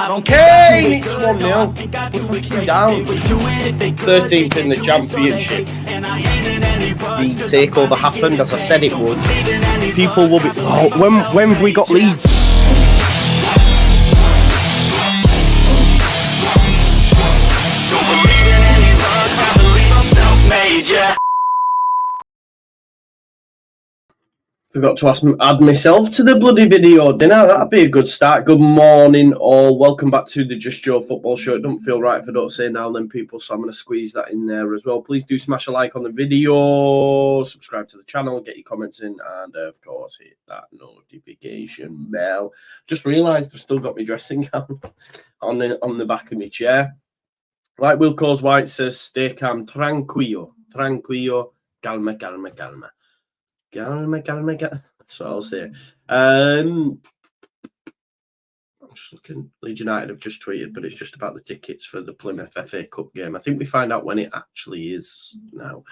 Kane, it's 1-0. We're fucking down. 13th in the championship. The takeover happened as I said it would. People will be. Oh, when have we got Leeds? Forgot to add myself to the bloody video, didn't I? That'd be a good start. Good morning, all. Welcome back to the Just Joe Football Show. It don't feel right if I don't say now then, people, so I'm going to squeeze that in there as well. Please do smash a like on the video, subscribe to the channel, get your comments in, and of course, hit that notification bell. Just realised I've still got my dressing gown on the back of my chair. Like Will Coles White says, stay calm, tranquillo, calma, calma, calma. That's what I'll say. I'm just looking. Leeds United have just tweeted, but it's just about the tickets for the Plymouth FA Cup game. I think we find out when it actually is now.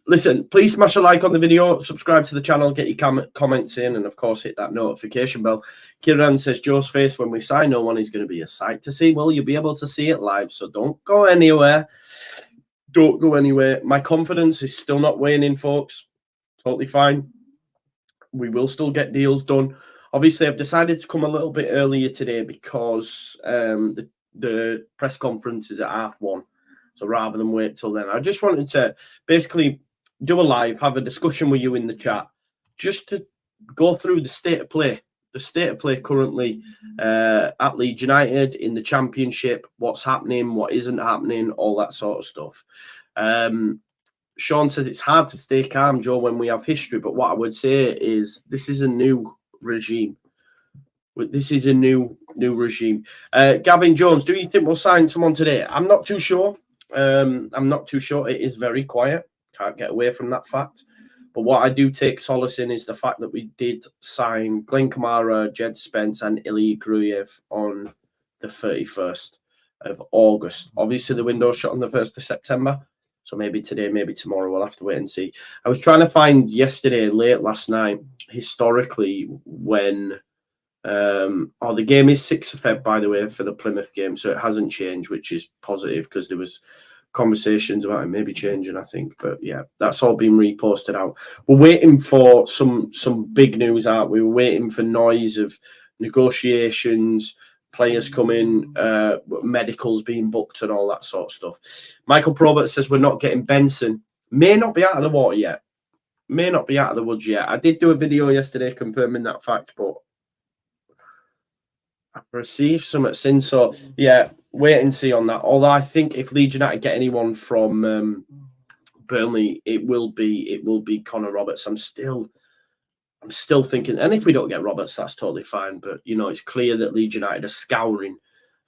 Listen, please smash a like on the video, subscribe to the channel, get your comments in, and of course hit that notification bell. Kieran says, Joe's face when we sign no one is going to be a sight to see. Well, you'll be able to see it live, so don't go anywhere. Don't go anywhere. My confidence is still not waning, folks. Totally fine. We will still get deals done. Obviously, I've decided to come a little bit earlier today because the press conference is at 1:30. So rather than wait till then, I just wanted to basically do a live, have a discussion with you in the chat, just to go through the state of play. The state of play currently at Leeds United in the Championship, what's happening, what isn't happening, all that sort of stuff. Sean says it's hard to stay calm, Joe, when we have history. But what I would say is this is a new regime. This is a new regime. Gavin Jones, do you think we'll sign someone today? I'm not too sure. I'm not too sure. It is very quiet. Can't get away from that fact. But what I do take solace in is the fact that we did sign Glenn Kamara, Jed Spence, and Ilya Gruyev on the 31st of August. Obviously, the window shut on the 1st of September. So maybe today, maybe tomorrow, we'll have to wait and see. I was trying to find yesterday, late last night, historically, when... the game is 6th of Feb, by the way, for the Plymouth game. So it hasn't changed, which is positive because there was conversations about it maybe changing, I think. But yeah, that's all been reposted out. We're waiting for some big news out. We were waiting for noise of negotiations, players coming, medicals being booked and all that sort of stuff. Michael Probert says we're not getting Benson. May not be out of the water yet. May not be out of the woods yet. I did do a video yesterday confirming that fact, but I've received some at sin. So, yeah, wait and see on that. Although I think if Leeds United get anyone from Burnley, it will be Connor Roberts. I'm still thinking, and if we don't get Roberts, that's totally fine. But you know, it's clear that Leeds United are scouring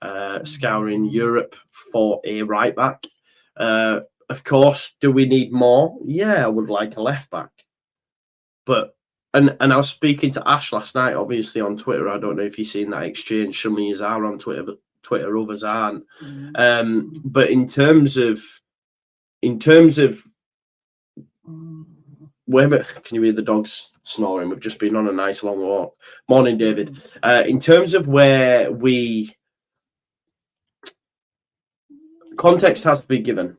Europe for a right back. Of course, do we need more? Yeah, I would like a left back. But and I was speaking to Ash last night, obviously on Twitter. I don't know if you've seen that exchange. Some of you are on Twitter, but others aren't. But in terms of where, can you hear the dogs snoring? We've just been on a nice long walk. Morning, David. In terms of where context has to be given.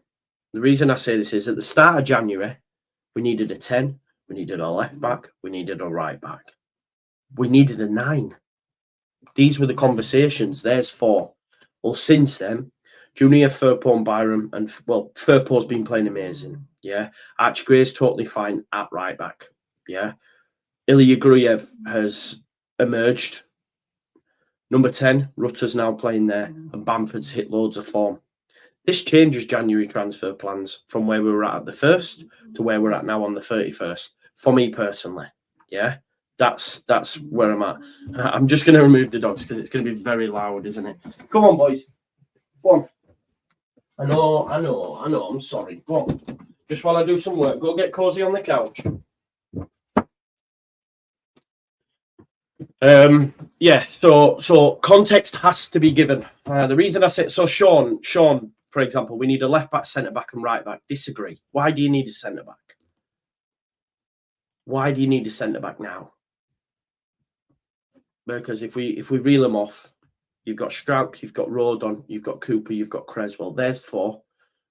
The reason I say this is at the start of January, we needed a 10, we needed a left back, we needed a right back, we needed a 9. These were the conversations. There's 4. Well, since then, Junior, Firpo and Byram, and well, Firpo's been playing amazing. Yeah. Archgray's totally fine at right back. Yeah. Ilya Gruyev has emerged. Number 10, Rutter's now playing there, and Bamford's hit loads of form. This changes January transfer plans from where we were at the 1st to where we're at now on the 31st. For me personally, yeah, that's where I'm at. I'm just going to remove the dogs because it's going to be very loud, isn't it? Come on, boys. Go on. I know. I'm sorry. Go on. Just while I do some work, go get cozy on the couch. Yeah. So context has to be given. The reason I said so, Sean, for example, we need a left back, centre back, and right back. Disagree. Why do you need a centre back? Why do you need a centre back now? Because if we reel them off, You've got Strauch, you've got Rodon, you've got Cooper, you've got Creswell. There's 4.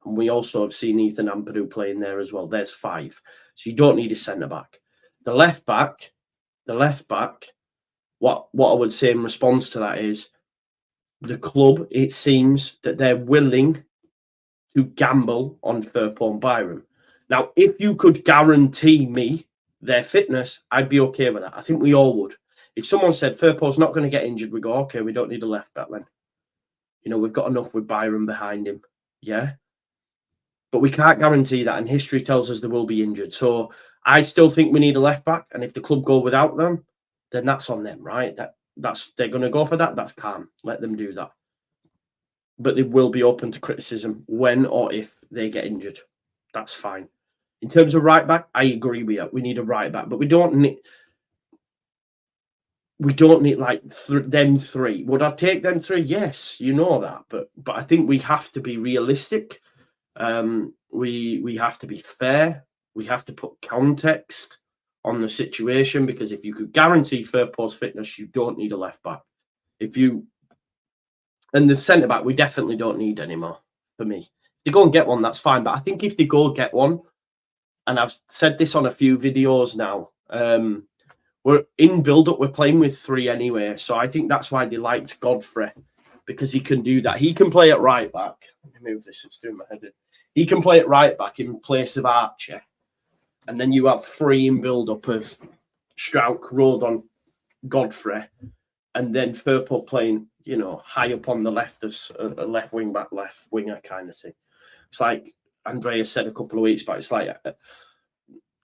And we also have seen Ethan Ampadu playing there as well. There's 5. So you don't need a centre-back. The left back, what I would say in response to that is the club, it seems that they're willing to gamble on Firpo and Byram. Now, if you could guarantee me their fitness, I'd be okay with that. I think we all would. If someone said Firpo's not going to get injured, we go, okay, we don't need a left back then. You know, we've got enough with Byram behind him. Yeah. But we can't guarantee that, and history tells us they will be injured. So I still think we need a left back, and if the club go without them, then that's on them, right? They're going to go for that. That's calm. Let them do that. But they will be open to criticism when or if they get injured. That's fine. In terms of right back, I agree with you. We need a right back, but we don't need like them 3. Would I take them 3? Yes, you know that. But I think we have to be realistic. We have to be fair. We have to put context on the situation, because if you could guarantee Firpo's fitness, you don't need a left back. And the centre back, we definitely don't need anymore. For me, if they go and get one, that's fine. But I think if they go get one, and I've said this on a few videos now, we're in build-up. We're playing with 3 anyway, so I think that's why they liked Godfrey, because he can do that. He can play at right back. Let me move this. It's doing my head in. He can play at right back in place of Archer. And then you have 3 in build-up of Strauch, Rodon, Godfrey, and then Firpo playing, you know, high up on the left as a left wing back, left winger kind of thing. It's like Andrea said a couple of weeks back, it's like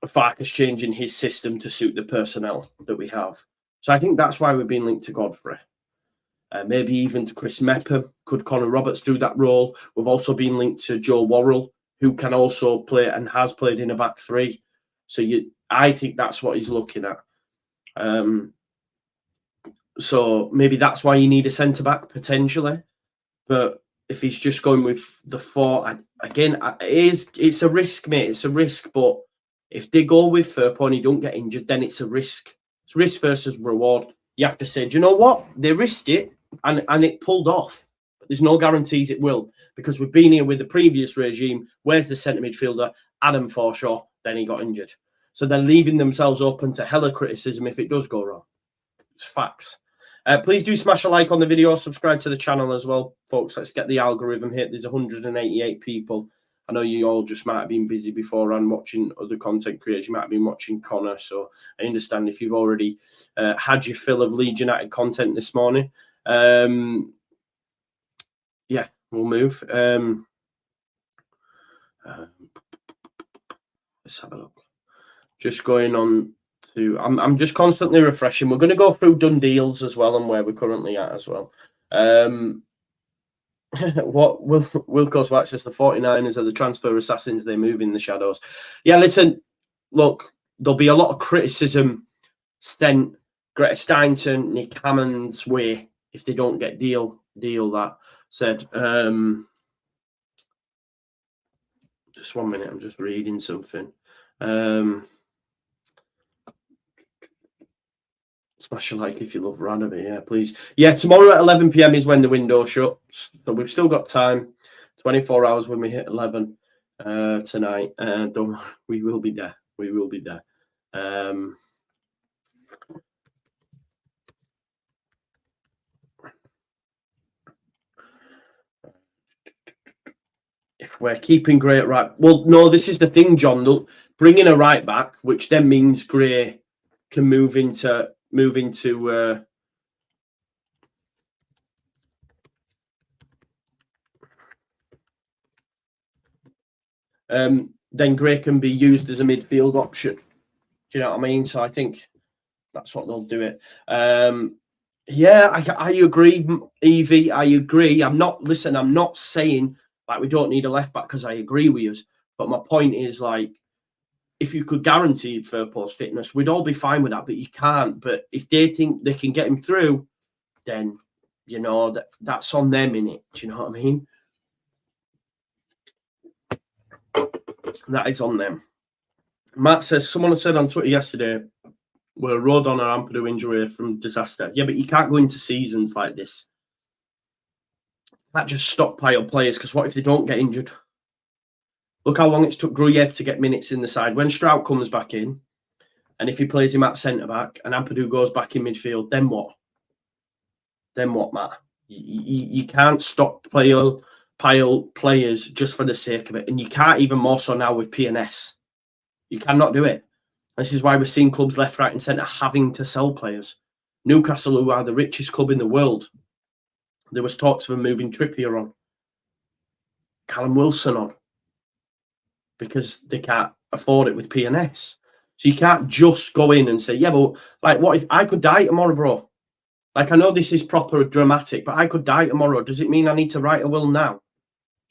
Farkas changing his system to suit the personnel that we have. So I think that's why we've been linked to Godfrey. Maybe even to Chris Mepham. Could Connor Roberts do that role? We've also been linked to Joe Worrell, who can also play and has played in a back 3. So I think that's what he's looking at. So maybe that's why you need a centre-back, potentially. But if he's just going with the 4, it's a risk, mate. It's a risk. But if they go with Firpo and he don't get injured, then it's a risk. It's risk versus reward. You have to say, do you know what? They risked it and it pulled off. But there's no guarantees it will, because we've been here with the previous regime. Where's the centre midfielder? Adam Forshaw. Then he got injured. So they're leaving themselves open to hella criticism if it does go wrong. It's facts. Please do smash a like on the video. Subscribe to the channel as well, folks. Let's get the algorithm hit. There's 188 people. I know you all just might have been busy before and watching other content creators. You might have been watching Connor. So I understand if you've already had your fill of Leeds United content this morning. Yeah, we'll move. Let's have a look. Just going on to, I'm just constantly refreshing. We're going to go through done deals as well and where we're currently at as well. What Wilco Swat says, the 49ers are the transfer assassins. They move in the shadows. Yeah, listen, look, there'll be a lot of criticism sent Greta Steinton, Nick Hammond's way if they don't get deal that said. Just 1 minute, I'm just reading something. Smash a like if you love Ranomi, yeah, please. Yeah, tomorrow at 11 p.m. is when the window shuts. So we've still got time. 24 hours when we hit 11 tonight. We will be there. We will be there. If we're keeping Gray at right, well, no, this is the thing, John. They'll bring in a right back, which then means Gray can move into then Gray can be used as a midfield option. Do you know what I mean? So I think that's what they'll do it. Yeah, I agree, Evie. I agree. I'm not saying like we don't need a left back, because I agree with you. But my point is, like, if you could guarantee Firpo's fitness, we'd all be fine with that. But you can't. But if they think they can get him through, then you know that's on them, innit? Do you know what I mean? That is on them. Matt says, someone said on Twitter yesterday, we're Rodon or Ampadu injury from disaster. Yeah, but you can't go into seasons like this That just stockpile players, because what if they don't get injured? Look how long it's took Gruyev to get minutes in the side. When Strout comes back in, and if he plays him at centre-back and Ampadu goes back in midfield, then what? Then what, Matt? You can't stockpile players just for the sake of it. And you can't even more so now with PNS. You cannot do it. This is why we're seeing clubs left, right and centre having to sell players. Newcastle, who are the richest club in the world, there was talks of them moving Trippier on, Callum Wilson on, because they can't afford it with PNS. So you can't just go in and say, yeah, but like, what if I could die tomorrow, bro? Like, I know this is proper dramatic, but I could die tomorrow. Does it mean I need to write a will now? Do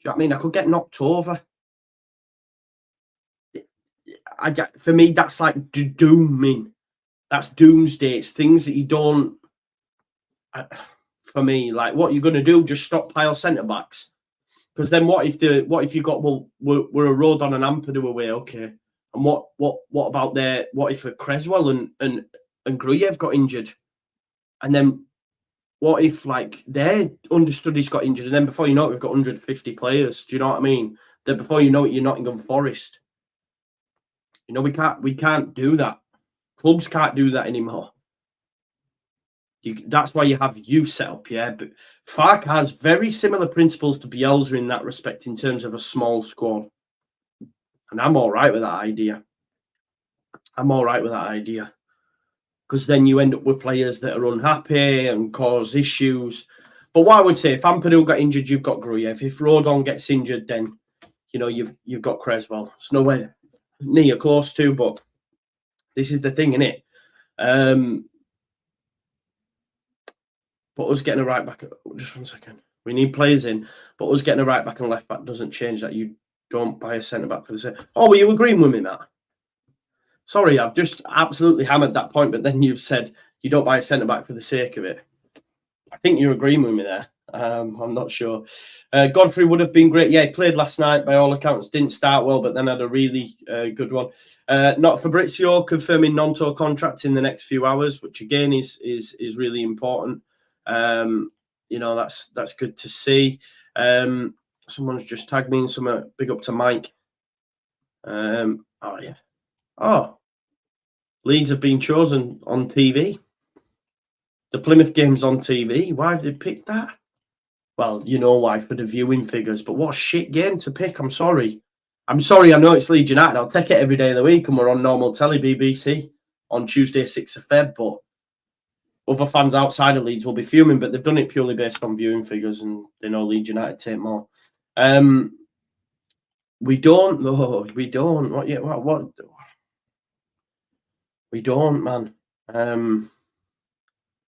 you know what I mean? I could get knocked over. For me, that's like dooming. That's doomsday. It's things that you don't. For me, like, what you're going to do? Just stockpile centre backs? Because then what if you got, well, we're a road on an Ampadu away, okay? And what about their, what if Creswell and Gruyev got injured? And then what if like their understudies got injured? And then before you know it, we've got 150 players. Do you know what I mean? Then before you know it, you're Nottingham Forest. You know, we can't do that. Clubs can't do that anymore. That's why you have you set up, yeah. But Farke has very similar principles to Bielsa in that respect, in terms of a small squad. And I'm all right with that idea. Because then you end up with players that are unhappy and cause issues. But what I would say, if Ampadu got injured, you've got Gruyev. If Rodon gets injured, then you know you've got Creswell. It's nowhere near close to, but this is the thing, innit? But us getting a right back, just 1 second. We need players in, but us getting a right back and left back doesn't change that you don't buy a centre back for the sake. Oh, were you agreeing with me, Matt? Sorry, I've just absolutely hammered that point, but then you've said you don't buy a centre back for the sake of it. I think you're agreeing with me there. I'm not sure. Godfrey would have been great. Yeah, he played last night. By all accounts, didn't start well, but then had a really good one. Not Fabrizio confirming non-tour contracts in the next few hours, which again is really important. You know, that's good to see. Someone's just tagged me in some big up to Mike. Oh yeah. Oh, Leeds have been chosen on TV. The Plymouth game's on TV. Why have they picked that? Well, you know why, for the viewing figures. But what a shit game to pick. I'm sorry. I know it's Leeds United. I'll take it every day of the week, and we're on normal telly, BBC, on Tuesday, 6th of Feb. But other fans outside of Leeds will be fuming, but they've done it purely based on viewing figures, and they know Leeds United take more. We don't, though. We don't. What? Yeah. What? We don't, man.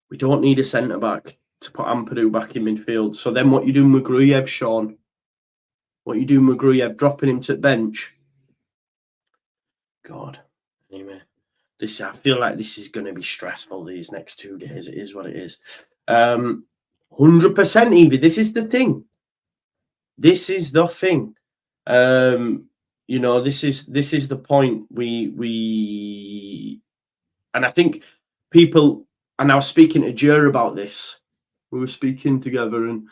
We don't need a centre back to put Ampadu back in midfield. So then, what you doing with Gruyev, Sean? What you doing with Gruyev? Dropping him to the bench? God. Anyway, I feel like this is going to be stressful these next 2 days. It is what it is. 100%, Evie. This is the thing. This is the thing. You know, this is the point. And I think people. And I was speaking to Jer about this. We were speaking together, and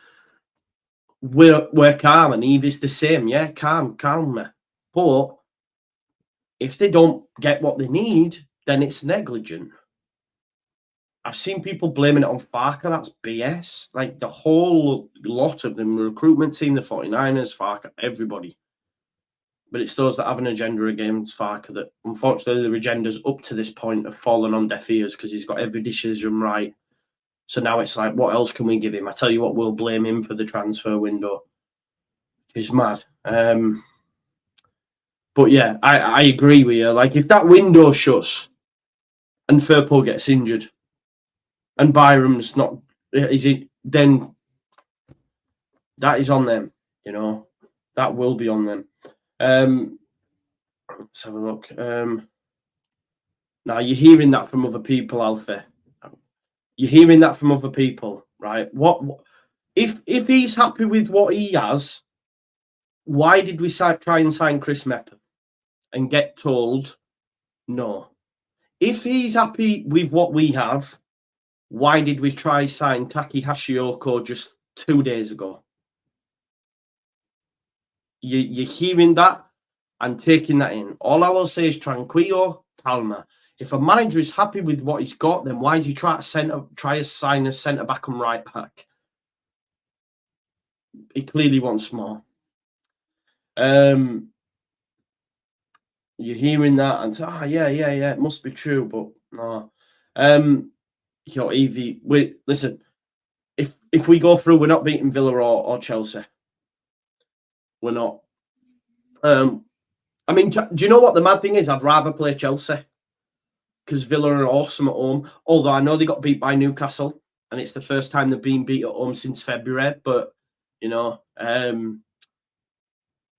we're calm, and Evie's the same. Yeah, calm me. But if they don't get what they need, then it's negligent. I've seen people blaming it on Farke. That's BS. Like, the whole lot of them, the recruitment team, the 49ers, Farke, everybody. But it's those that have an agenda against Farke that, unfortunately, the agendas up to this point have fallen on deaf ears, because he's got every decision right. So now it's like, what else can we give him? I tell you what, we'll blame him for the transfer window. It's mad. But yeah, I agree with you. Like, if that window shuts and Firpo gets injured and Byram's not, then that is on them. You know, that will be on them. Let's have a look. Now, you're hearing that from other people, Alfie. You're hearing that from other people, right? What if he's happy with what he has? Why did we try and sign Chris Mepper and get told no? If he's happy with what we have, why did we try sign Taki Hashioko just 2 days ago? you're hearing that and taking that in. All I will say is tranquillo, calma. If a manager is happy with what he's got, then why is he try to sign a centre back and right back? He clearly wants more. You're hearing that and say, yeah, it must be true, but no. Evie, listen. If we go through, we're not beating Villa or Chelsea. We're not. I mean, do you know what the mad thing is? I'd rather play Chelsea because Villa are awesome at home. Although I know they got beat by Newcastle, and it's the first time they've been beat at home since February. But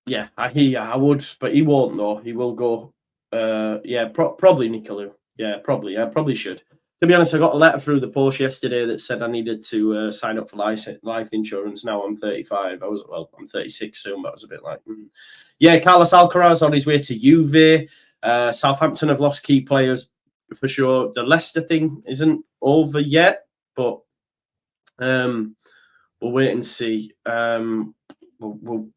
yeah, I hear you. I would, but he won't though. He will go. Probably Nicolou. Yeah, probably. I probably should. To be honest, I got a letter through the post yesterday that said I needed to sign up for life insurance. Now I'm 35. I'm 36 soon, but I was a bit like, Yeah, Carlos Alcaraz on his way to Juve. Southampton have lost key players for sure. The Leicester thing isn't over yet, but we'll wait and see. We'll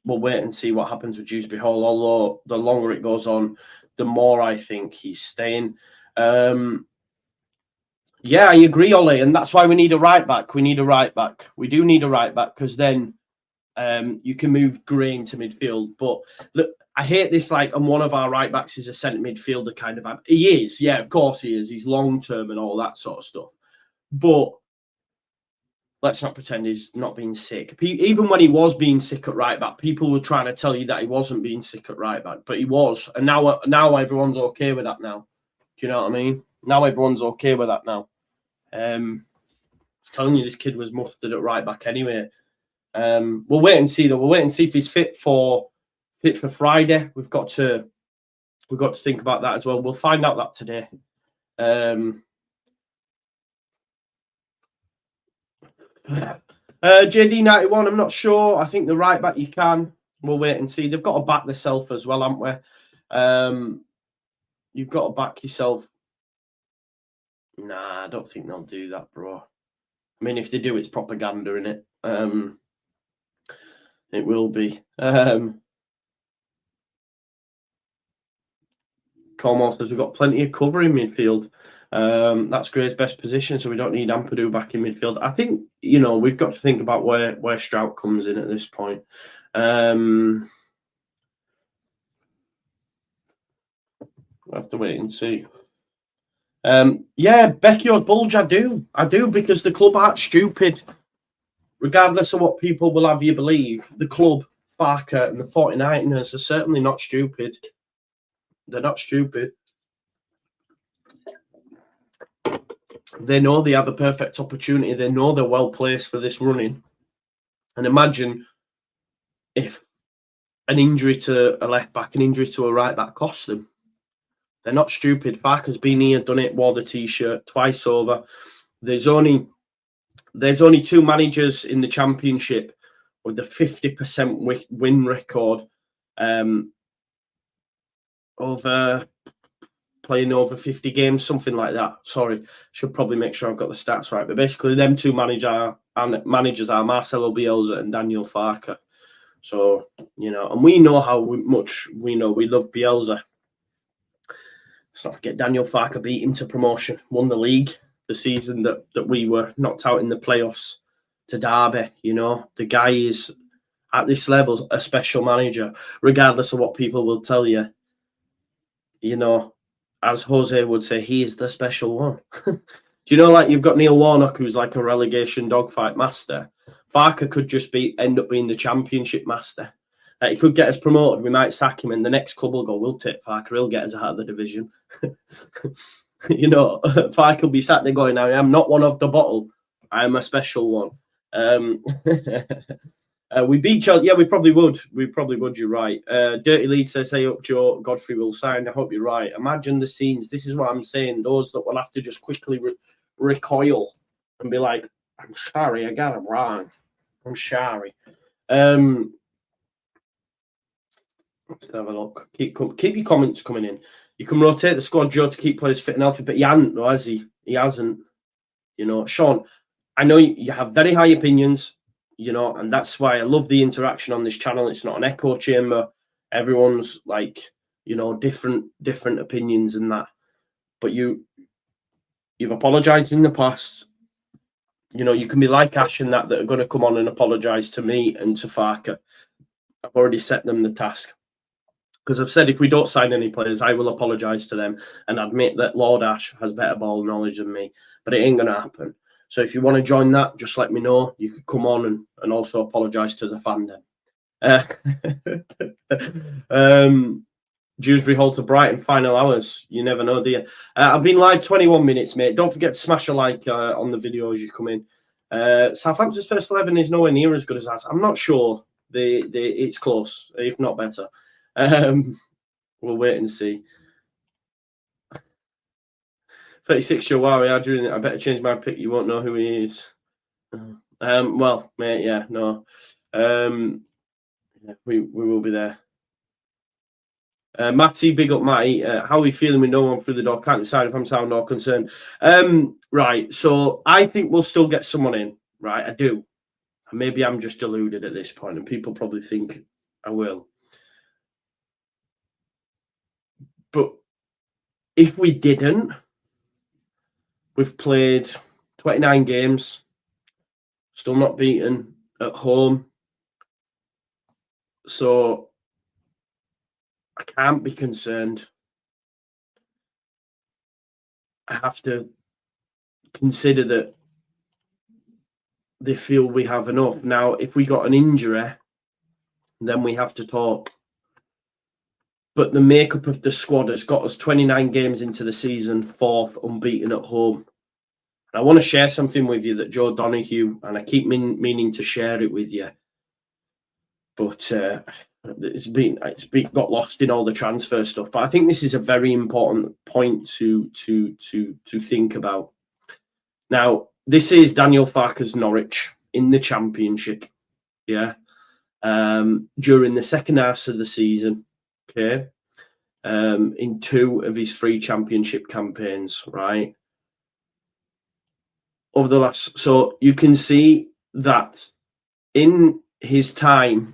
wait and see what happens with Dewsbury Hall. Although the longer it goes on, the more I think he's staying. Yeah, I agree, Ollie, and that's why we need a right back. We need a right back. We do need a right back because then you can move Gray into midfield. But look, I hate this. Like, and one of our right backs is a centre midfielder kind of. He is, yeah, of course he is. He's long term and all that sort of stuff. But let's not pretend he's not being sick. Even when he was being sick at right back, people were trying to tell you that he wasn't being sick at right back, but he was. And now everyone's okay with that now. Do you know what I mean? Now everyone's okay with that now. I'm telling you, this kid was muffed at right back anyway. We'll wait and see though. We'll wait and see if he's fit for Friday. We've got to think about that as well. We'll find out that today. JD91, I'm not sure. I think the right back you can. We'll wait and see. They've got to back themselves as well, haven't we? You've got to back yourself. Nah, I don't think they'll do that, bro. I mean, if they do, it's propaganda, innit? It will be. Cornwall says we've got plenty of cover in midfield. That's Gray's best position, so we don't need Ampadu back in midfield. I think, we've got to think about where Strout comes in at this point. We'll have to wait and see. Becchio's bulge, I do, because the club aren't stupid. Regardless of what people will have you believe, the club, Barker, and the 49ers are certainly not stupid. They're not stupid. They know they have a perfect opportunity. They know they're well placed for this running. And imagine if an injury to a left back, an injury to a right back costs them. They're not stupid. Barker's been here, done it, wore the T-shirt twice over. There's only two managers in the Championship with the 50% win record of playing over 50 games, something like that. Sorry, should probably make sure I've got the stats right. But basically, them two managers are Marcelo Bielsa and Daniel Farke. So, and we know how much we love Bielsa. Let's not forget Daniel Farke beat him to promotion, won the league the season that we were knocked out in the playoffs to Derby. The guy is at this level a special manager, regardless of what people will tell you. As Jose would say, he is the special one. Do you know, like, you've got Neil Warnock, who's like a relegation dogfight master. Farke could just end up being the Championship master. He could get us promoted. We might sack him, and the next club will go, we'll take Farke. He'll get us out of the division. Farke will be sat there going, I am not one of the bottle. I am a special one. We beat Chelsea. Yeah, we probably would. You're right. Dirty Leeds says, hey up, Joe. Godfrey will sign. I hope you're right. Imagine the scenes. This is what I'm saying. Those that will have to just quickly recoil and be like, I'm sorry, I got it wrong. I'm sorry. Let's have a look. Keep your comments coming in. You can rotate the squad, Joe, to keep players fit and healthy, but he hasn't, though, has he? He hasn't. Sean, I know you have very high opinions. you know, and that's why I love the interaction on this channel. It's not an echo chamber. Everyone's like, you know, different opinions and that. But you've apologized in the past. You know, you can be like Ash and that are going to come on and apologize to me and to Farker. I've already set them the task. Because I've said if we don't sign any players, I will apologise to them and admit that Lord Ash has better ball knowledge than me. But it ain't going to happen. So if you want to join that, just let me know. You could come on and also apologise to the fandom. Dewsbury Hall to Brighton, final hours. You never know, do you? I've been live 21 minutes, mate. Don't forget to smash a like on the video as you come in. Southampton's first 11 is nowhere near as good as that. I'm not sure. It's close, if not better. We'll wait and see. 36 Jawari, Adrian, I better change my pick. You won't know who he is. Well, mate, yeah, no. Yeah, we will be there. Matty, big up Matty. How are we feeling with no one through the door? Can't decide if I'm sound or concerned. Right, so I think we'll still get someone in, right? I do. And maybe I'm just deluded at this point, and people probably think I will. But if we didn't, we've played 29 games, still not beaten at home. So I can't be concerned. I have to consider that they feel we have enough. Now, if we got an injury, then we have to talk. But the makeup of the squad has got us 29 games into the season, 4th unbeaten at home. And I want to share something with you that Joe Donoghue, and I keep meaning to share it with you, but it's got lost in all the transfer stuff. But I think this is a very important point to think about. Now, this is Daniel Farker's Norwich in the Championship, yeah, during the second half of the season, okay, in 2 of his 3 Championship campaigns, right? Over the last, so you can see that in his time,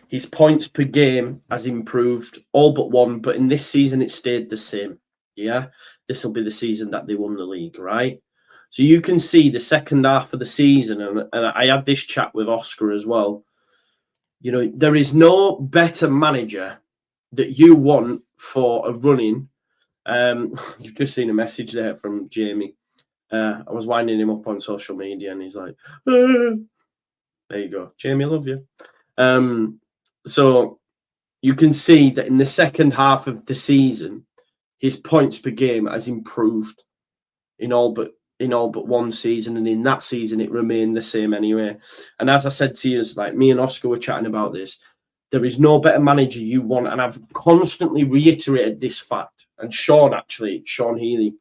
his points per game has improved, all but 1, but in this season it stayed the same. Yeah, this will be the season that they won the league, right? So you can see the second half of the season, and I had this chat with Oscar as well. You know, there is no better manager that you want for a running. You've just seen a message there from Jamie. I was winding him up on social media, and he's like, there you go, Jamie, I love you. So you can see that in the second half of the season, his points per game has improved in all but 1 season, and in that season it remained the same anyway. And as I said to you, like me and Oscar were chatting about this, there is no better manager you want, and I've constantly reiterated this fact. And Sean Healy,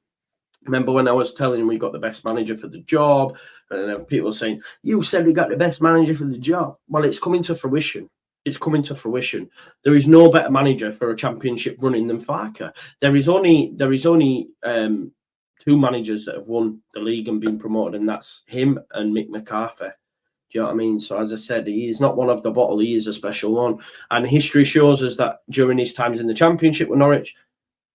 remember when I was telling him we got the best manager for the job, and people were saying, you said we got the best manager for the job. Well, it's coming to fruition. It's coming to fruition. There is no better manager for a Championship running than Farker. There is only 2 managers that have won the league and been promoted, and that's him and Mick McCarthy. Do you know what I mean? So as I said, he is not one of the bottle. He is a special one. And history shows us that during his times in the Championship with Norwich,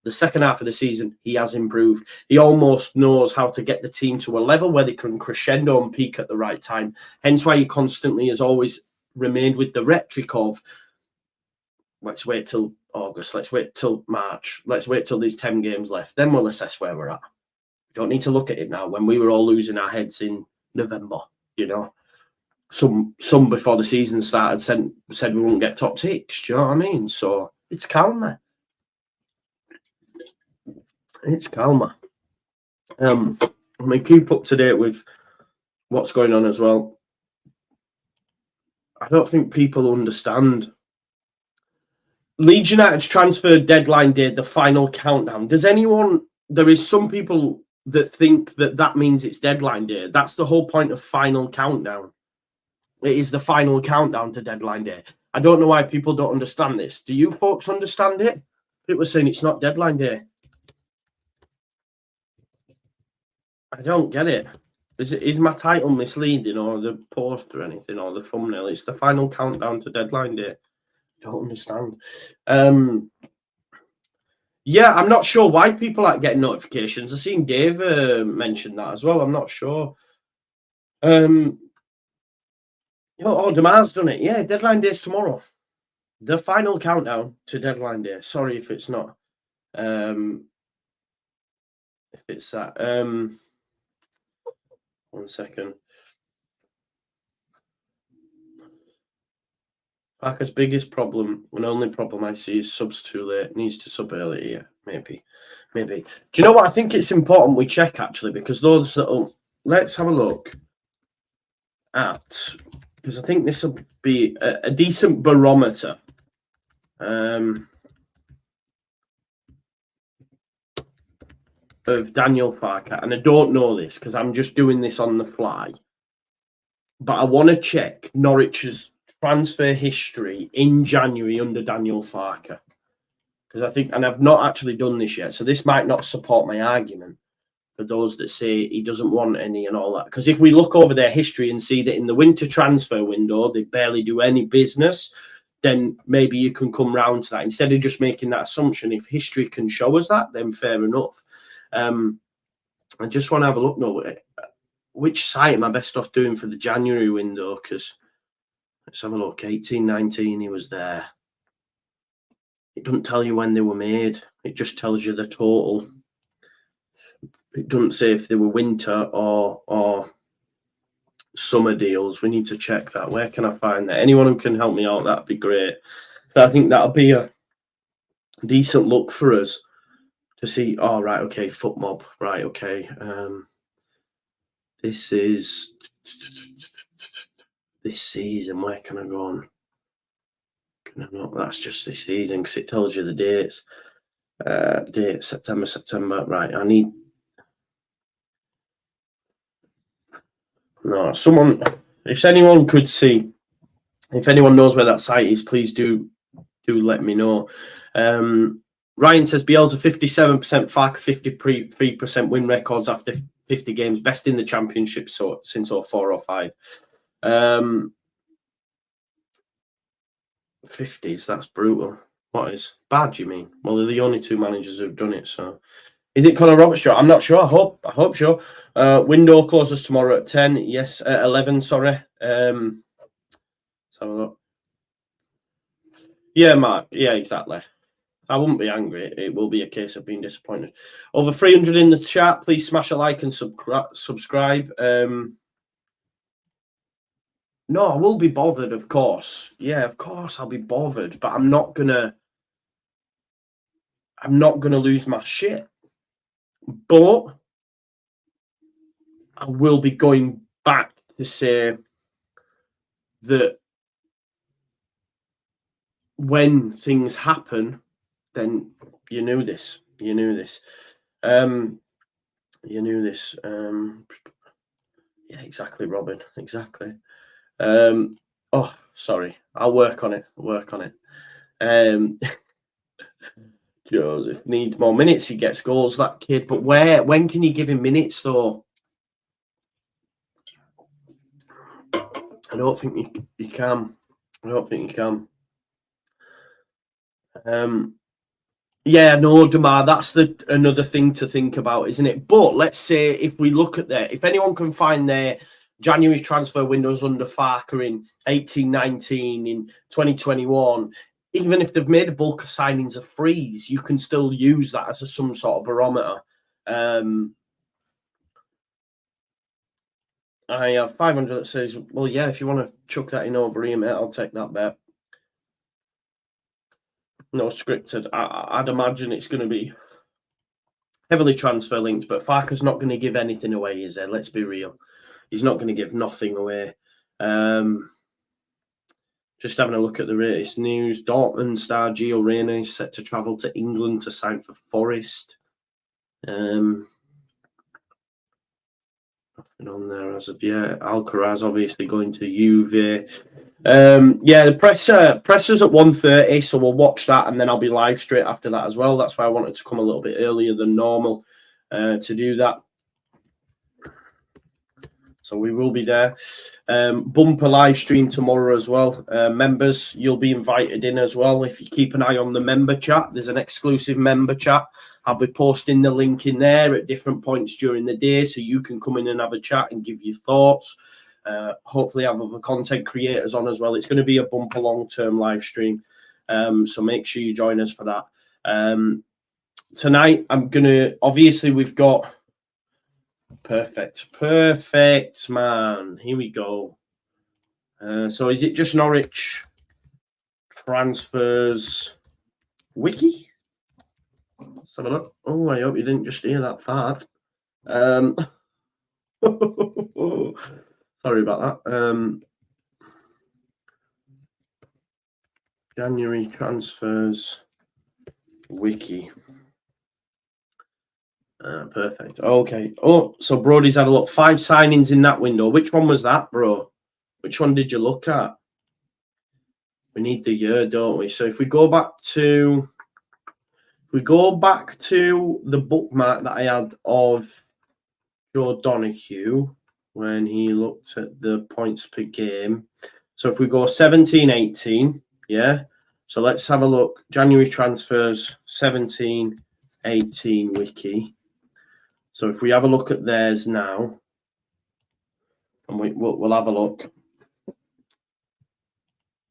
the second half of the season, he has improved. He almost knows how to get the team to a level where they can crescendo and peak at the right time. Hence why he constantly has always remained with the rhetoric of, let's wait till August, let's wait till March, let's wait till there's 10 games left. Then we'll assess where we're at. We don't need to look at it now when we were all losing our heads in November, you know. Some before the season started said we wouldn't get top 6. Do you know what I mean? So it's calmer. It's calmer. I mean, keep up to date with what's going on as well. I don't think people understand. Leeds United Transfer Deadline Day, the final countdown. There is some people that think that means it's deadline day. That's the whole point of final countdown. It is the final countdown to deadline day. I don't know why people don't understand this. Do you folks understand it? People are saying it's not deadline day. I don't get it. Is my title misleading, or the post or anything, or the thumbnail? It's the final countdown to deadline day. I don't understand. Yeah, I'm not sure why people aren't getting notifications. I've seen Dave mention that as well. I'm not sure. Oh, Damar's done it. Yeah, deadline day's tomorrow. The final countdown to deadline day. Sorry if it's not. If it's that. 1 second. Parker's biggest problem, and only problem I see, is subs too late. Needs to sub early. Yeah, maybe. Do you know what? I think it's important we check, actually, because those that let's have a look at, because I think this will be a decent barometer. Of Daniel Farke, and I don't know this because I'm just doing this on the fly, but I want to check Norwich's transfer history in January under Daniel Farke, because I think, and I've not actually done this yet, so this might not support my argument for those that say he doesn't want any and all that, because if we look over their history and see that in the winter transfer window they barely do any business, then maybe you can come round to that instead of just making that assumption. If history can show us that, then fair enough. I just want to have a look now. Which site am I best off doing for the January window? Because let's have a look. 18-19, he was there. It doesn't tell you when they were made. It just tells you the total. It doesn't say if they were winter or summer deals. We need to check that. Where can I find that? Anyone who can help me out, that'd be great. So I think that'll be a decent look for us to see. Oh, right, okay, foot mob. Right, okay. This is this season. Where can I go on? Can I not? That's just this season because it tells you the dates. Date September. Right, I need. No, someone. If anyone could see, if anyone knows where that site is, please do let me know. Ryan says Bielsa 57%, Farke 53% win records after 50 games, best in the championship since 04 or 05. 50s, that's brutal. What is bad, you mean? Well, they're the only two managers who've done it. So is it Conor Roberts? I'm not sure. I hope so. Window closes tomorrow at 10. Yes, at 11, sorry. Let's have a look. Yeah, Mark. Yeah, exactly. I wouldn't be angry. It will be a case of being disappointed. Over 300 in the chat. Please smash a like and subscribe. No, I will be bothered, of course. Yeah, of course I'll be bothered, but I'm not gonna lose my shit. But I will be going back to say that when things happen, then you knew this. You knew this. Yeah, exactly, Robin. Exactly. Oh, sorry. I'll work on it. Joseph needs more minutes. He gets goals, that kid. But when can you give him minutes, though? I don't think you can. I don't think you can. Yeah, no, Damar, that's another thing to think about, isn't it? But let's say if we look at if anyone can find their January transfer windows under Farke in 18-19, in 2021, even if they've made a bulk of signings of frees, you can still use that as some sort of barometer. I have 500 that says, well, yeah, if you want to chuck that in over here, mate, I'll take that bet. No scripted. I'd imagine it's going to be heavily transfer linked, but Farke's not going to give anything away, is there? Let's be real. He's not going to give nothing away. Just having a look at the latest news. Dortmund star Gio Reyna is set to travel to England to sign for Forest. Nothing on there as of yet. Alcaraz obviously going to Juve. Yeah, the presser's at 1:30, so we'll watch that, and then I'll be live straight after that as well. That's why I wanted to come a little bit earlier than normal to do that. So we will be there. Bumper live stream tomorrow as well. Members, you'll be invited in as well. If you keep an eye on the member chat, there's an exclusive member chat. I'll be posting the link in there at different points during the day, so you can come in and have a chat and give your thoughts. Hopefully have other content creators on as well. It's going to be a bumper long-term live stream. So make sure you join us for that. Tonight, I'm going to, obviously, we've got perfect, man. Here we go. So is it just Norwich transfers wiki? Let's have a look. Oh, I hope you didn't just hear that fart. Sorry about that. January transfers wiki. Perfect. Okay. Oh, so Brody's had a look. 5 signings in that window. Which one was that, bro? Which one did you look at? We need the year, don't we? So if we go back to the bookmark that I had of Joe Donahue when he looked at the points per game. So if we go 17-18, yeah. So let's have a look. January transfers 17-18 wiki. So if we have a look at theirs now, and we'll have a look.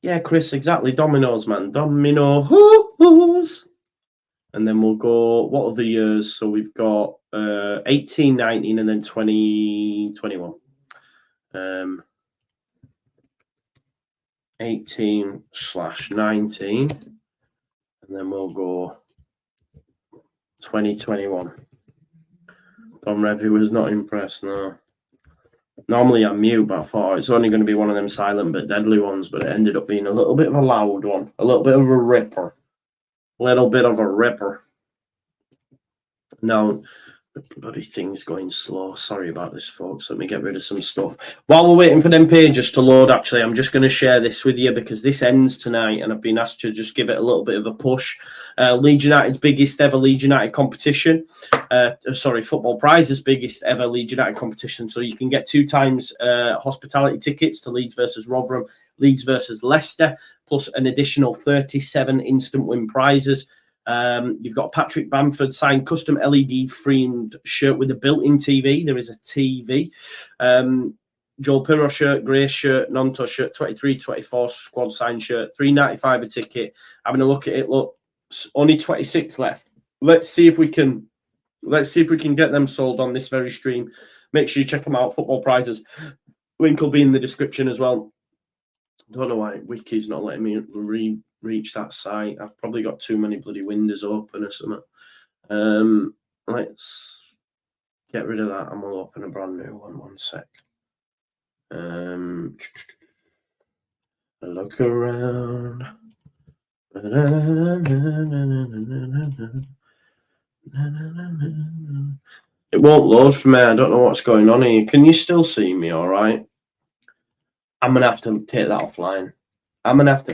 Yeah, Chris, exactly. Dominoes, man. Dominoes. And then we'll go, what are the years? So we've got 18, 19, and then 20, 21. 18/19. And then we'll go 2021. Tom Revy was not impressed, no. Normally I'm mute, but I thought it's only going to be one of them silent but deadly ones, but it ended up being a little bit of a loud one. A little bit of a ripper. Little bit of a ripper. Now, the bloody thing's going slow. Sorry about this, folks. Let me get rid of some stuff. While we're waiting for them pages to load, actually, I'm just going to share this with you because this ends tonight and I've been asked to just give it a little bit of a push. Leeds United's biggest ever Leeds United competition. Football Prize's biggest ever Leeds United competition. So you can get 2 times hospitality tickets to Leeds versus Rotherham, Leeds versus Leicester, plus an additional 37 instant win prizes. You've got Patrick Bamford signed custom LED framed shirt with a built-in TV. There is a TV. Joel Pirro shirt, Grace shirt, Nonto shirt, 23-24 squad signed shirt, $3.95 a ticket. Having a look at it, look, only 26 left. Let's see if we can get them sold on this very stream. Make sure you check them out. Football Prizes. Link will be in the description as well. Don't know why Wiki's not letting me reach that site. I've probably got too many bloody windows open or something. Let's get rid of that and we'll open a brand new one. One sec. Look around. It won't load for me. I don't know what's going on here. Can you still see me all right? I'm going to have to take that offline. And have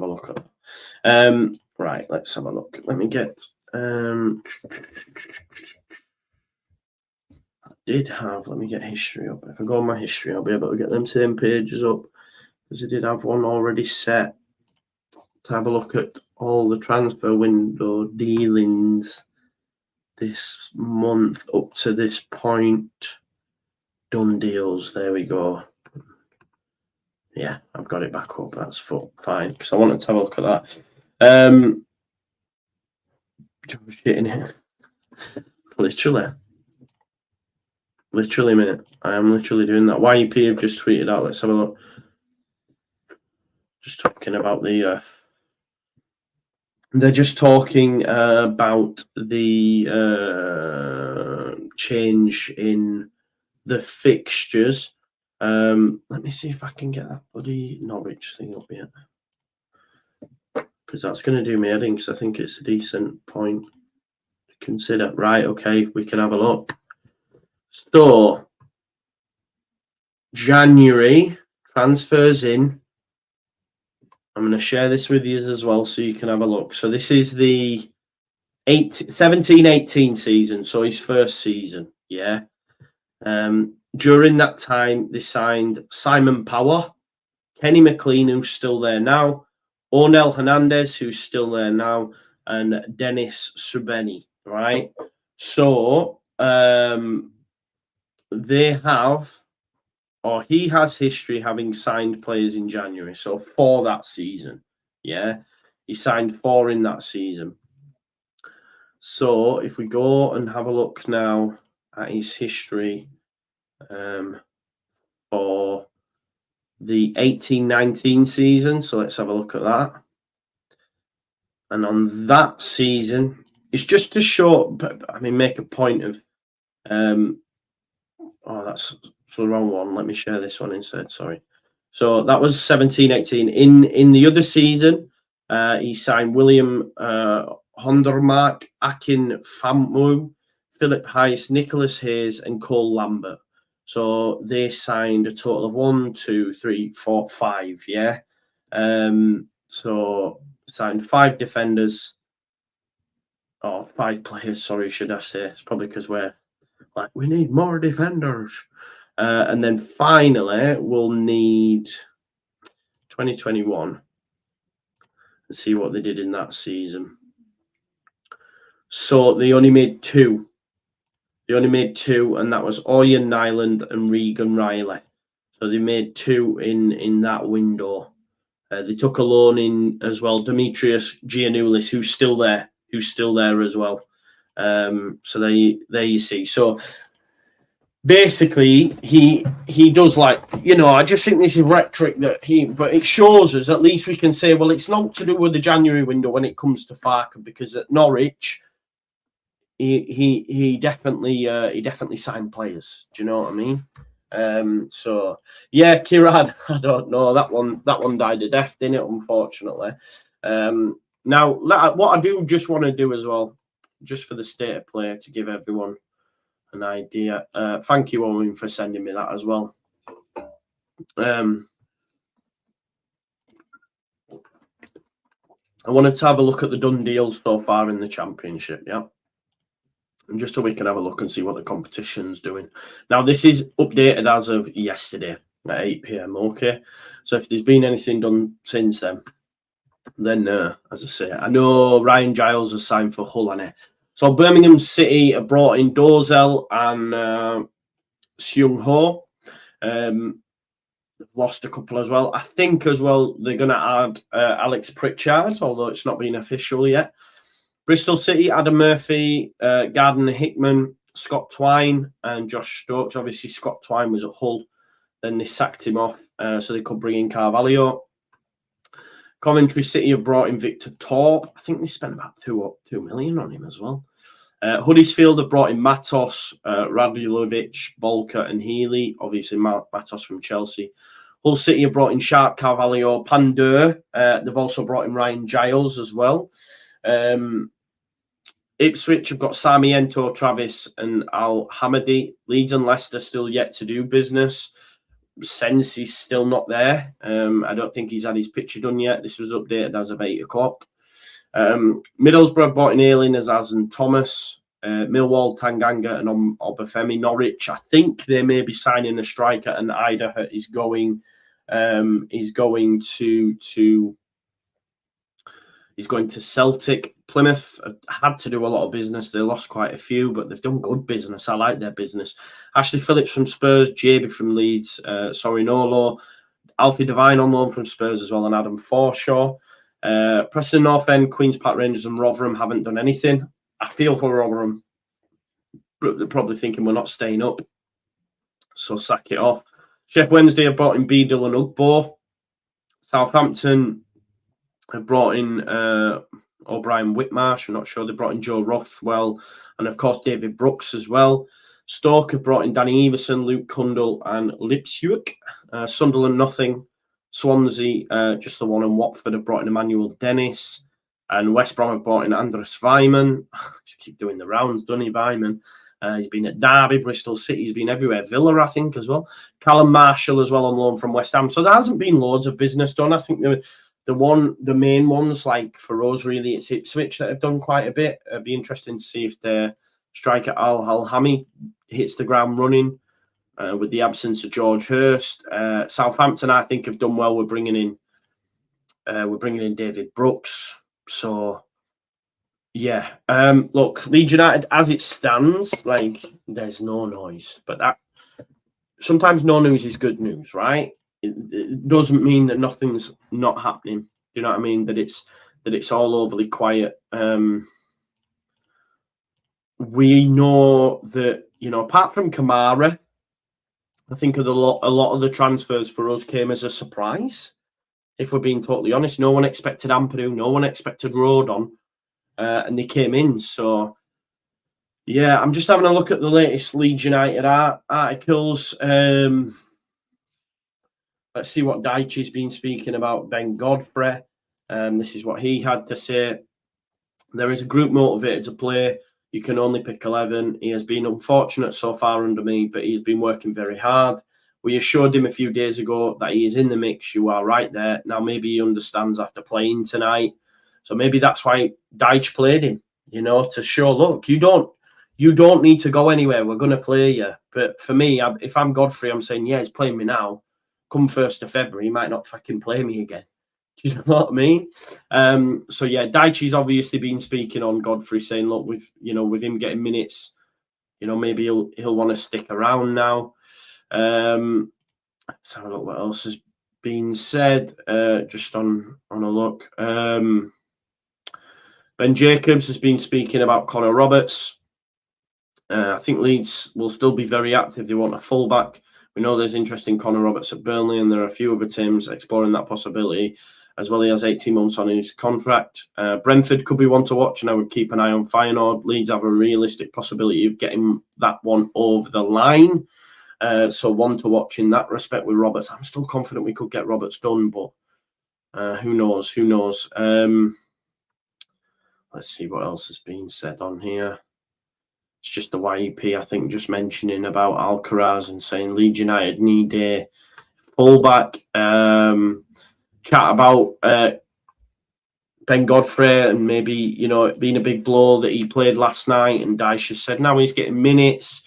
a look at it. Right, let's have a look. Let me get... let me get history up. If I go on my history, I'll be able to get them same pages up. Because I did have one already set to have a look at all the transfer window dealings this month up to this point. Done deals. There we go. Yeah, I've got it back up. That's fine because I wanted to have a look at that. Shit in here. Literally, mate. I am literally doing that. YEP have just tweeted out. Let's have a look. Just talking about the. They're just talking about the change in the fixtures. Let me see if I can get that bloody Norwich thing up here. Because that's going to do me head in, because I think it's a decent point to consider. Right, okay, we can have a look. So, January transfers in. I'm going to share this with you as well so you can have a look. So this is the 17-18 season, so his first season, yeah. During that time, they signed Simon Power, Kenny McLean, who's still there now, Ornel Hernandez, who's still there now, and Dennis Subeni, right? So they have, or he has history having signed players in January. So for that season, yeah, he signed 4 in that season. So if we go and have a look now at his history for the 18-19 season, so let's have a look at that. And on that season, it's just to show, I mean, make a point of, oh, that's the wrong one. Let me share this one instead, sorry. So that was 17-18. In the other season, he signed William Hondermark, Akin Famu, Philip Heiss, Nicholas Hayes, and Cole Lambert. So they signed a total of 1, 2, 3, 4, 5. Yeah. So signed 5 defenders, or 5 players. Sorry, should I say? It's probably because we're like, we need more defenders. And then finally, we'll need 2021. Let's see what they did in that season. So they only made 2. They only made 2, and that was Oyen Nyland and Regan Riley. So they made 2 in that window. They took a loan in as well, Demetrius Giannoulis, who's still there as well. So there you see. So basically, he does, like, you know, I just think this is rhetoric but it shows us, at least we can say, well, it's not to do with the January window when it comes to Farke, because at Norwich, he definitely signed players. Do you know what I mean? So yeah, Kiran, I don't know, that one died a death, didn't it, unfortunately. Now what I do just want to do as well, just for the state of play, to give everyone an idea. Thank you, Owen, for sending me that as well. I wanted to have a look at the done deals so far in the Championship, yeah. And just so we can have a look and see what the competition's doing. Now, this is updated as of yesterday at 8 p.m, okay? So if there's been anything done since then, as I say, I know Ryan Giles has signed for Hull, hasn't he? So Birmingham City have brought in Dozel and Seung Ho. They've lost a couple as well. I think as well they're going to add Alex Pritchard, although it's not been official yet. Bristol City, Adam Murphy, Gardner Hickman, Scott Twine, and Josh Stokes. Obviously, Scott Twine was at Hull. Then they sacked him off, so they could bring in Carvalho. Coventry City have brought in Victor Torp. I think they spent about 2 million on him as well. Huddersfield have brought in Matos, Radulovic, Bolka, and Healy. Obviously, Matos from Chelsea. Hull City have brought in Sharp, Carvalho, Pandur. They've also brought in Ryan Giles as well. Ipswich have got Sarmiento, Travis, and Al Hamadi. Leeds and Leicester still yet to do business. Sensi's still not there. I don't think he's had his picture done yet. This was updated as of 8 o'clock. Middlesbrough brought in Ailing, Azaz, and Thomas. Millwall, Tanganga, and Obafemi. Norwich, I think they may be signing a striker, and Ida is going to Celtic. Plymouth had to do a lot of business. They lost quite a few, but they've done good business. I like their business. Ashley Phillips from Spurs, JB from Leeds, Sorinolo, Alfie Devine on loan from Spurs as well, and Adam Forshaw. Preston North End, Queen's Park Rangers, and Rotherham haven't done anything. I feel for Rotherham, but they're probably thinking we're not staying up, so sack it off. Sheff Wednesday have brought in Beadle and Ugbo. Southampton have brought in O'Brien Whitmarsh. I'm not sure. They brought in Joe Rothwell, and of course David Brooks as well. Stoke have brought in Danny Everson, Luke Cundle, and Lipswick. Sunderland, nothing. Swansea, just the one, and Watford have brought in Emmanuel Dennis. And West Brom have brought in Andres Weimann. Just keep doing the rounds, doesn't he, Weimann? He's been at Derby, Bristol City. He's been everywhere. Villa, I think, as well. Callum Marshall as well on loan from West Ham. So there hasn't been loads of business done. I think the main ones, like for us, really, it's Ipswich that have done quite a bit. It'd be interesting to see if their striker Al Halhami hits the ground running. with the absence of George Hurst. Southampton, I think, have done well with bringing in David Brooks. So, yeah. Look, Leeds United, as it stands, like, there's no noise. But that sometimes no news is good news, right? It doesn't mean that nothing's not happening. Do you know what I mean? That it's all overly quiet. We know that, you know, apart from Kamara, I think a lot of the transfers for us came as a surprise. If we're being totally honest, no one expected Ampadu, no one expected Rodon, and they came in. So, yeah, I'm just having a look at the latest Leeds United articles. Let's see what Dyche's been speaking about Ben Godfrey. This is what he had to say. There is a group motivated to play. You can only pick 11. He has been unfortunate so far under me, but he's been working very hard. We assured him a few days ago that he is in the mix. You are right there. Now, maybe he understands after playing tonight. So maybe that's why Dyche played him, you know, to show, look, you don't need to go anywhere. We're going to play you. But for me, if I'm Godfrey, I'm saying, yeah, he's playing me now. Come 1st of February, he might not fucking play me again. Do you know what I mean? So yeah, Dyche's obviously been speaking on Godfrey, saying, look, with him getting minutes, you know, maybe he'll want to stick around now. Let's have a look what else has been said. Just on a look. Ben Jacobs has been speaking about Connor Roberts. I think Leeds will still be very active. They want a fullback. We know there's interest in Connor Roberts at Burnley, and there are a few other teams exploring that possibility. As well, he has 18 months on his contract. Brentford could be one to watch, and I would keep an eye on Feyenoord. Leeds have a realistic possibility of getting that one over the line. So one to watch in that respect with Roberts. I'm still confident we could get Roberts done, but who knows? Who knows? Let's see what else has been said on here. It's just the YEP, I think, just mentioning about Alcaraz and saying Leeds United need a fullback. Chat about Ben Godfrey and maybe, you know, it being a big blow that he played last night, and Dyche said now he's getting minutes.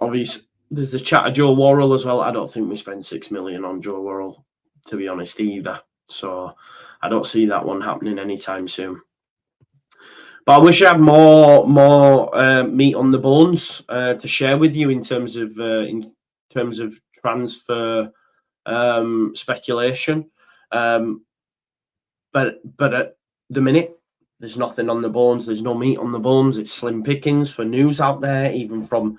Obviously, there's the chat of Joe Worrell as well. I don't think we spend 6 million on Joe Worrell, to be honest, either. So I don't see that one happening anytime soon. But I wish I had more meat on the bones to share with you in terms of transfer speculation. But at the minute, there's nothing on the bones. There's no meat on the bones. It's slim pickings for news out there, even from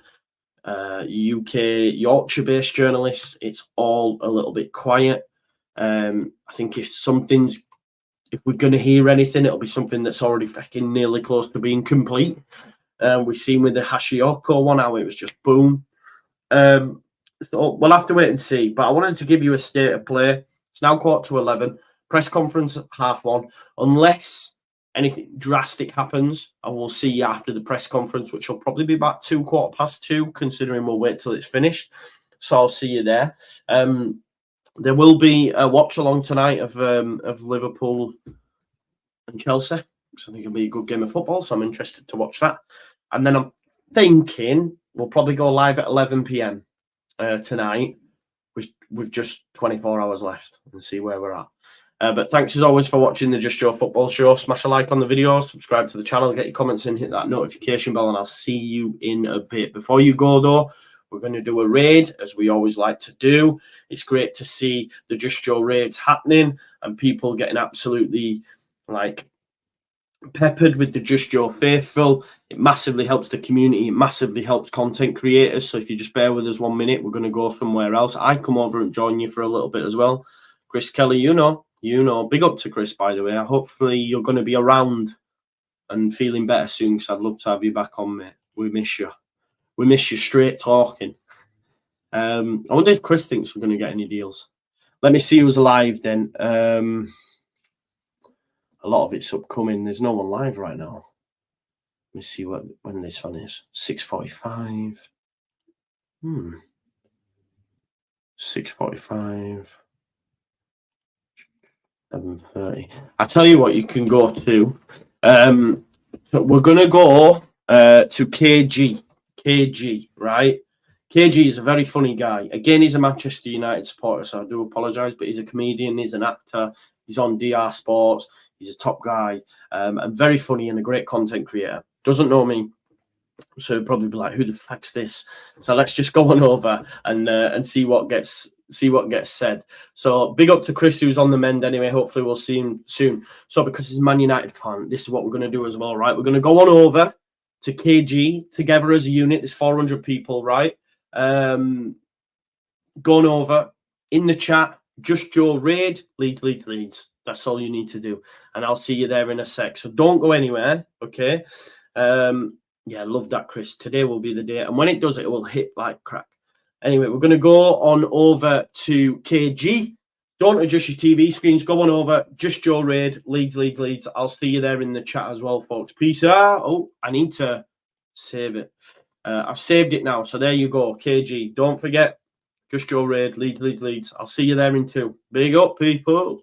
UK Yorkshire-based journalists. It's all a little bit quiet. I think if we're going to hear anything, it'll be something that's already fucking nearly close to being complete. We've seen with the Hashiyoko one how it was just boom. So we'll have to wait and see. But I wanted to give you a state of play. It's now 11:15. Press conference at 1:30. Unless anything drastic happens, I will see you after the press conference, which will probably be about 2:15, considering we'll wait till it's finished. So I'll see you there. There will be a watch along tonight of Liverpool and Chelsea. So I think it'll be a good game of football. So I'm interested to watch that. And then I'm thinking we'll probably go live at 11 p.m. Tonight with just 24 hours left and see where we're at. But thanks as always for watching the Just Joe Football Show. Smash a like on the video, subscribe to the channel, get your comments in, hit that notification bell, and I'll see you in a bit. Before you go though, we're going to do a raid, as we always like to do. It's great to see the Just Joe raids happening and people getting absolutely peppered with the Just Joe faithful. It massively helps the community. It massively helps content creators. So if you just bear with us 1 minute, we're going to go somewhere else. I come over and join you for a little bit as well. Chris Kelly, you know, big up to Chris, by the way. Hopefully you're going to be around and feeling better soon, because I'd love to have you back on, mate. We miss you. We miss you straight talking. I wonder if Chris thinks we're going to get any deals. Let me see who's alive then. A lot of it's upcoming. There's no one live right now. Let me see when this one is. 6:45. 6:45. 7:30. I tell you what, you can go to. We're going to go to KG, right? KG is a very funny guy. Again, he's a Manchester United supporter, so I do apologise, but he's a comedian, he's an actor, he's on DR Sports, he's a top guy, and very funny and a great content creator. Doesn't know me, so he'll probably be like, who the fuck's this? So let's just go on over and see what gets said. So big up to Chris, who's on the mend anyway. Hopefully we'll see him soon. So because he's a Man United fan, this is what we're going to do as well, right? We're going to go on over to KG together as a unit. There's 400 people, right? Going over in the chat, Just Joe Raid, Leeds. That's all you need to do. And I'll see you there in a sec. So don't go anywhere, okay? Yeah, love that, Chris. Today will be the day. And when it does, it will hit like crack. Anyway, we're going to go on over to KG. Don't adjust your TV screens. Go on over. Just Joe Raid, Leeds. I'll see you there in the chat as well, folks. Peace out. Oh, I need to save it. I've saved it now. So there you go, KG. Don't forget, Just Joe Raid, Leeds. I'll see you there in 2. Big up, people.